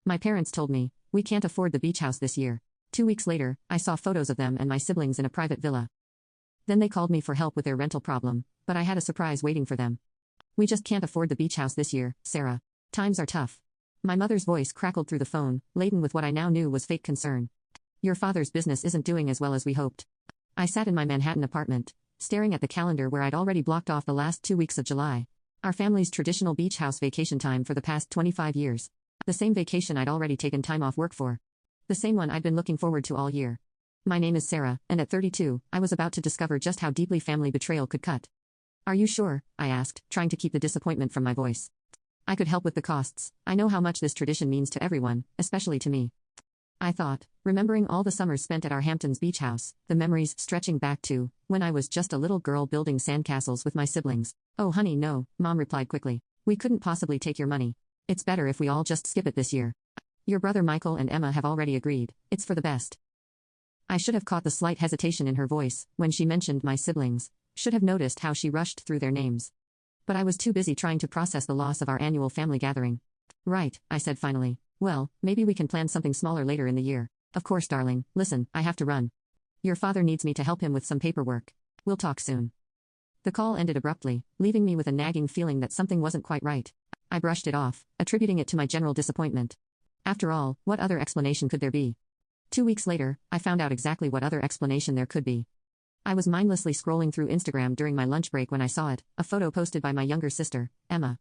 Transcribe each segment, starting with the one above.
My parents told me, we can't afford the beach house this year. 2 weeks later, I saw photos of them and my siblings in a private villa. Then they called me for help with their rental problem, but I had a surprise waiting for them. We just can't afford the beach house this year, Sarah. Times are tough. My mother's voice crackled through the phone, laden with what I now knew was fake concern. Your father's business isn't doing as well as we hoped. I sat in my Manhattan apartment, staring at the calendar where I'd already blocked off the last 2 weeks of July. Our family's traditional beach house vacation time for the past 25 years. The same vacation I'd already taken time off work for. The same one I'd been looking forward to all year. My name is Sarah, and at 32, I was about to discover just how deeply family betrayal could cut. Are you sure? I asked, trying to keep the disappointment from my voice. I could help with the costs. I know how much this tradition means to everyone, especially to me. I thought, remembering all the summers spent at our Hamptons beach house, the memories stretching back to when I was just a little girl building sandcastles with my siblings. Oh honey, no, Mom replied quickly. We couldn't possibly take your money. It's better if we all just skip it this year. Your brother Michael and Emma have already agreed. It's for the best. I should have caught the slight hesitation in her voice when she mentioned my siblings, should have noticed how she rushed through their names. But I was too busy trying to process the loss of our annual family gathering. Right, I said finally. Well, maybe we can plan something smaller later in the year. Of course, darling. Listen, I have to run. Your father needs me to help him with some paperwork. We'll talk soon. The call ended abruptly, leaving me with a nagging feeling that something wasn't quite right. I brushed it off, attributing it to my general disappointment. After all, what other explanation could there be? 2 weeks later, I found out exactly what other explanation there could be. I was mindlessly scrolling through Instagram during my lunch break when I saw it, a photo posted by my younger sister, Emma.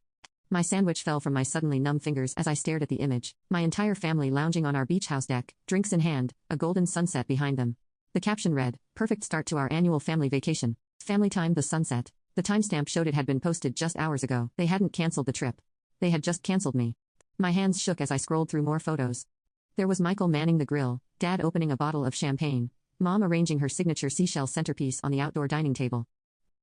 My sandwich fell from my suddenly numb fingers as I stared at the image, my entire family lounging on our beach house deck, drinks in hand, a golden sunset behind them. The caption read, "Perfect start to our annual family vacation. Family time the sunset." The timestamp showed it had been posted just hours ago. They hadn't cancelled the trip. They had just cancelled me. My hands shook as I scrolled through more photos. There was Michael manning the grill, Dad opening a bottle of champagne, Mom arranging her signature seashell centerpiece on the outdoor dining table.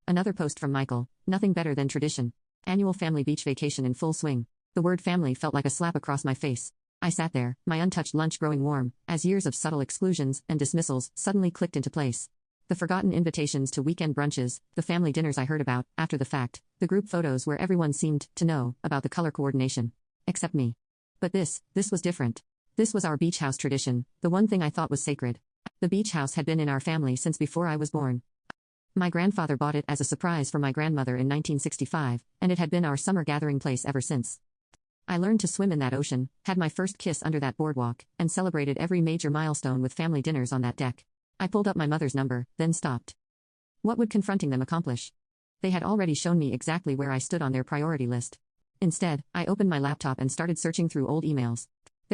Another post from Michael, nothing better than tradition. Annual family beach vacation in full swing. The word family felt like a slap across my face. I sat there, my untouched lunch growing warm, as years of subtle exclusions and dismissals suddenly clicked into place. The forgotten invitations to weekend brunches, the family dinners I heard about, after the fact, the group photos where everyone seemed to know about the color coordination. Except me. But this was different. This was our beach house tradition, the one thing I thought was sacred. The beach house had been in our family since before I was born. My grandfather bought it as a surprise for my grandmother in 1965, and it had been our summer gathering place ever since. I learned to swim in that ocean, had my first kiss under that boardwalk, and celebrated every major milestone with family dinners on that deck. I pulled up my mother's number, then stopped. What would confronting them accomplish? They had already shown me exactly where I stood on their priority list. Instead, I opened my laptop and started searching through old emails.